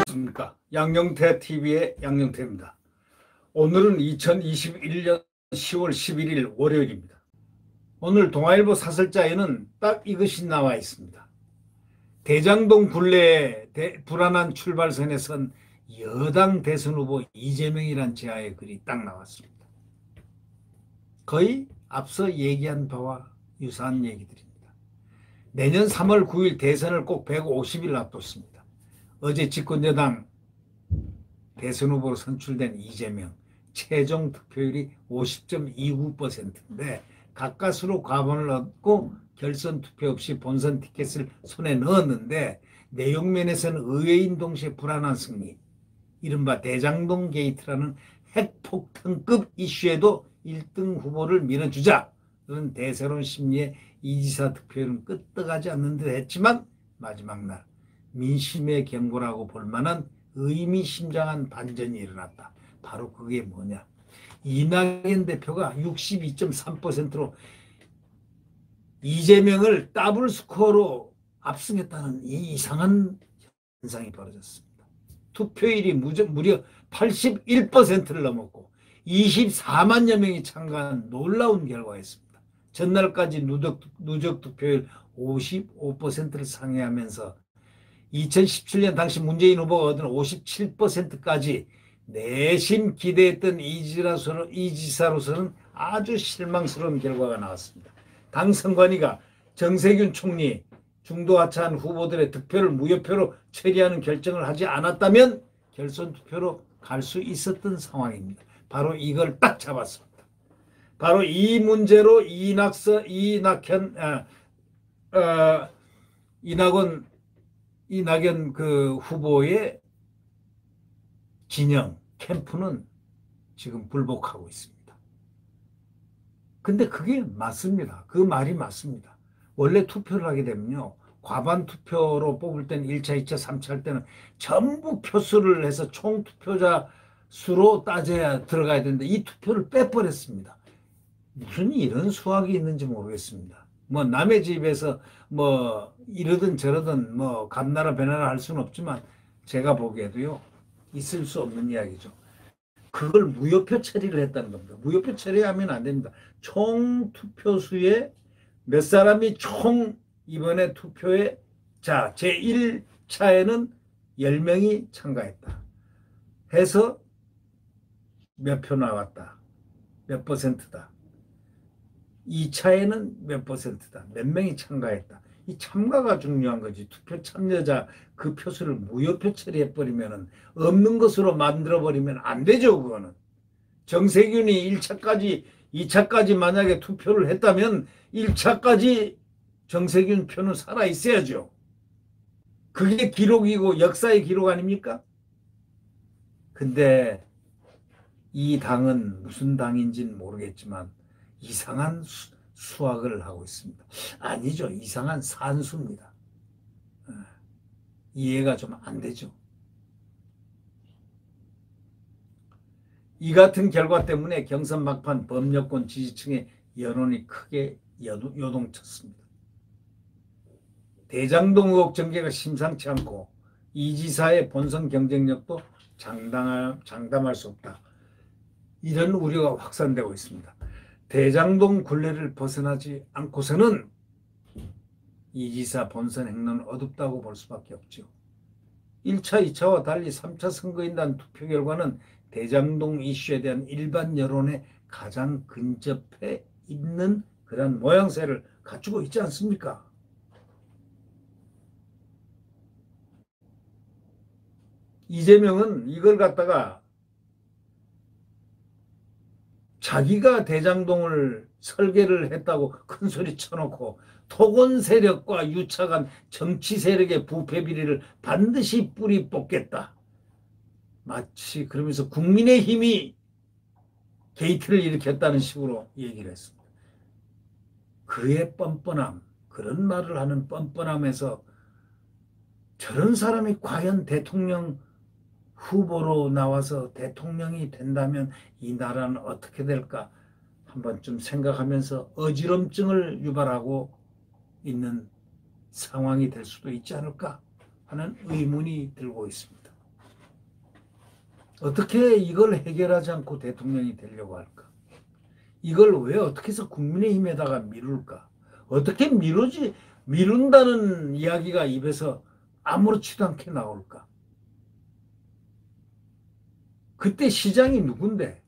안녕하십니까. 양영태 TV의 양영태입니다. 오늘은 2021년 10월 11일 월요일입니다. 오늘 동아일보 사설자에는 딱 이것이 나와 있습니다. 대장동 굴레의 불안한 출발선에 선 여당 대선 후보 이재명이란 제하의 글이 딱 나왔습니다. 거의 앞서 얘기한 바와 유사한 얘기들입니다. 내년 3월 9일 대선을 꼭 150일 앞뒀습니다. 어제 집권여당 대선 후보로 선출된 이재명 최종 득표율이 50.29%인데 가까스로 과반을 얻고 결선 투표 없이 본선 티켓을 손에 넣었는데 내용면에서는 의외인 동시에 불안한 승리, 이른바 대장동 게이트라는 핵폭탄급 이슈에도 1등 후보를 밀어주자, 그런 대세론 심리에 이지사 득표율은 끄떡하지 않는 듯 했지만 마지막 날 민심의 경고라고 볼 만한 의미심장한 반전이 일어났다. 바로 그게 뭐냐? 이낙연 대표가 62.3%로 이재명을 더블 스코어로 압승했다는 이 이상한 현상이 벌어졌습니다. 투표율이 무려 81%를 넘었고 24만여 명이 참가한 놀라운 결과였습니다. 전날까지 누적 투표율 55%를 상회하면서 2017년 당시 문재인 후보가 얻은 57%까지 내심 기대했던 이지사로서는 아주 실망스러운 결과가 나왔습니다. 당 선관위가 정세균 총리 중도하차한 후보들의 득표를 무효표로 처리하는 결정을 하지 않았다면 결선 투표로 갈 수 있었던 상황입니다. 바로 이걸 딱 잡았습니다. 바로 이 문제로 이낙연 그 후보의 진영 캠프는 지금 불복하고 있습니다. 근데 그게 맞습니다. 그 말이 맞습니다. 원래 투표를 하게 되면요, 과반 투표로 뽑을 때는 1차, 2차, 3차 할 때는 전부 표수를 해서 총 투표자 수로 따져야 들어가야 되는데 이 투표를 빼버렸습니다. 무슨 이런 수학이 있는지 모르겠습니다. 뭐 남의 집에서 뭐 이러든 저러든 뭐 감나라 배나라 할 수는 없지만 제가 보기에도요, 있을 수 없는 이야기죠. 그걸 무효표 처리를 했다는 겁니다. 무효표 처리하면 안 됩니다. 총 투표수에 몇 사람이 총 이번에 투표에, 자, 제1차에는 10명이 참가했다 해서 몇 표 나왔다, 몇 퍼센트다. 2차에는 몇 퍼센트다, 몇 명이 참가했다. 이 참가가 중요한 거지. 투표 참여자 그 표수를 무효표 처리해버리면, 없는 것으로 만들어버리면 안 되죠. 그거는 정세균이 1차까지 2차까지 만약에 투표를 했다면 1차까지 정세균 표는 살아있어야죠. 그게 기록이고 역사의 기록 아닙니까? 근데 이 당은 무슨 당인지는 모르겠지만 이상한 수학을 하고 있습니다. 아니죠. 이상한 산수입니다. 이해가 좀 안 되죠. 이 같은 결과 때문에 경선 막판 범여권 지지층의 여론이 크게 요동쳤습니다. 대장동 의혹 전개가 심상치 않고 이 지사의 본선 경쟁력도 장담할 수 없다, 이런 우려가 확산되고 있습니다. 대장동 굴레를 벗어나지 않고서는 이 지사 본선 행로는 어둡다고 볼 수밖에 없죠. 1차, 2차와 달리 3차 선거인단 투표 결과는 대장동 이슈에 대한 일반 여론에 가장 근접해 있는 그런 모양새를 갖추고 있지 않습니까? 이재명은 이걸 갖다가 자기가 대장동을 설계를 했다고 큰소리 쳐놓고 토건 세력과 유착한 정치 세력의 부패 비리를 반드시 뿌리 뽑겠다, 마치 그러면서 국민의힘이 게이트를 일으켰다는 식으로 얘기를 했습니다. 그의 뻔뻔함, 그런 말을 하는 뻔뻔함에서 저런 사람이 과연 대통령 후보로 나와서 대통령이 된다면 이 나라는 어떻게 될까 한번 좀 생각하면서 어지럼증을 유발하고 있는 상황이 될 수도 있지 않을까 하는 의문이 들고 있습니다. 어떻게 이걸 해결하지 않고 대통령이 되려고 할까? 이걸 왜 어떻게 해서 국민의힘에다가 미룰까? 어떻게 미룬다는 이야기가 입에서 아무렇지도 않게 나올까? 그때 시장이 누군데?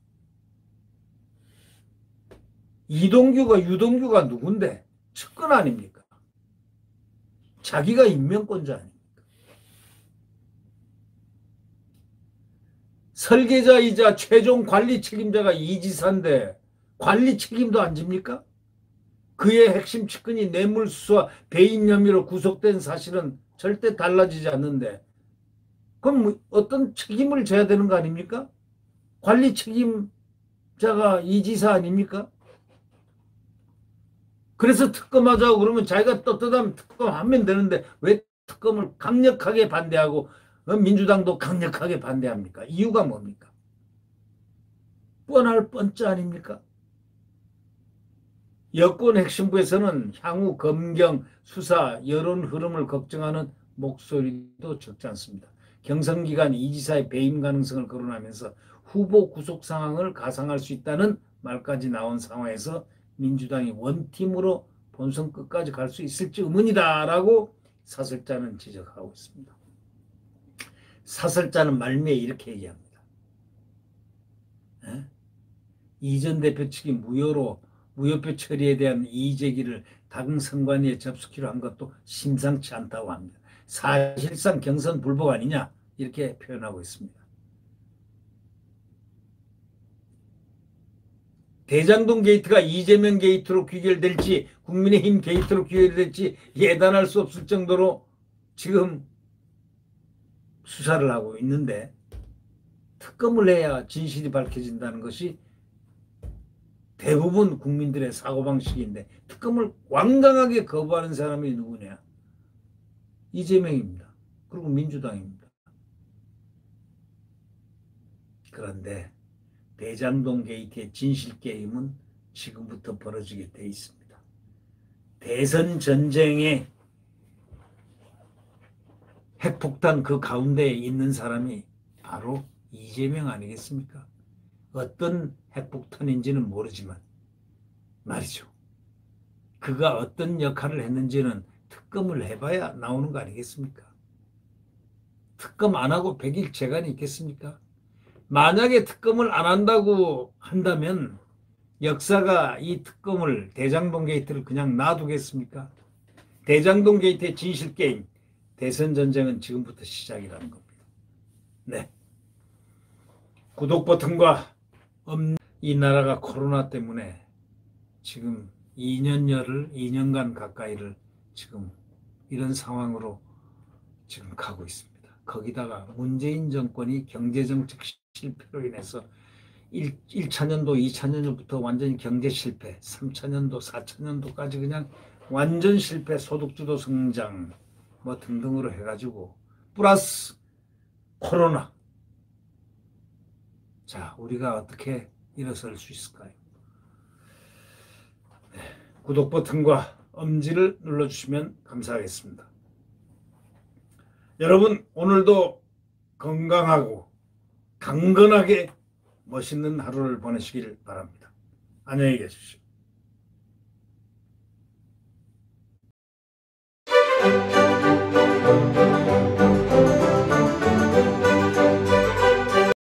이동규가 유동규가 누군데? 측근 아닙니까? 자기가 임명권자 아닙니까? 설계자이자 최종 관리 책임자가 이 지사인데 관리 책임도 안 집니까? 그의 핵심 측근이 뇌물수수와 배임 혐의로 구속된 사실은 절대 달라지지 않는데 그럼 어떤 책임을 져야 되는 거 아닙니까? 관리 책임자가 이 지사 아닙니까? 그래서 특검하자고 그러면 자기가 떳떳하면 특검하면 되는데 왜 특검을 강력하게 반대하고 민주당도 강력하게 반대합니까? 이유가 뭡니까? 뻔할 뻔짜 아닙니까? 여권 핵심부에서는 향후 검경, 수사, 여론 흐름을 걱정하는 목소리도 적지 않습니다. 경선 기간 이 지사의 배임 가능성을 거론하면서 후보 구속 상황을 가상할 수 있다는 말까지 나온 상황에서 민주당이 원팀으로 본선 끝까지 갈 수 있을지 의문이다라고 사설자는 지적하고 있습니다. 사설자는 말미에 이렇게 얘기합니다. 이 전 대표 측이 무효표 처리에 대한 이의 제기를 당 선관위에 접수키로 한 것도 심상치 않다고 합니다. 사실상 경선 불복 아니냐 이렇게 표현하고 있습니다. 대장동 게이트가 이재명 게이트로 귀결될지 국민의힘 게이트로 귀결될지 예단할 수 없을 정도로 지금 수사를 하고 있는데 특검을 해야 진실이 밝혀진다는 것이 대부분 국민들의 사고방식인데 특검을 완강하게 거부하는 사람이 누구냐? 이재명입니다. 그리고 민주당입니다. 그런데 대장동 게이트의 진실 게임은 지금부터 벌어지게 돼 있습니다. 대선 전쟁에 핵폭탄 그 가운데에 있는 사람이 바로 이재명 아니겠습니까? 어떤 핵폭탄인지는 모르지만 말이죠. 그가 어떤 역할을 했는지는 특검을 해봐야 나오는 거 아니겠습니까? 특검 안 하고 100일 재간이 있겠습니까? 만약에 특검을 안 한다고 한다면 역사가 이 특검을 대장동 게이트를 그냥 놔두겠습니까? 대장동 게이트의 진실 게임, 대선 전쟁은 지금부터 시작이라는 겁니다. 네. 구독 버튼과 이 나라가 코로나 때문에 지금 2년간 가까이를 지금 이런 상황으로 지금 가고 있습니다. 거기다가 문재인 정권이 경제정책 실패로 인해서 1차년도, 2차년도부터 완전히 경제 실패, 3차년도, 4차년도까지 그냥 완전 실패, 소득주도 성장 뭐 등등으로 해가지고 플러스 코로나. 자, 우리가 어떻게 일어설 수 있을까요? 네, 구독 버튼과 엄지를 눌러주시면 감사하겠습니다. 여러분 오늘도 건강하고 강건하게 멋있는 하루를 보내시길 바랍니다. 안녕히 계십시오.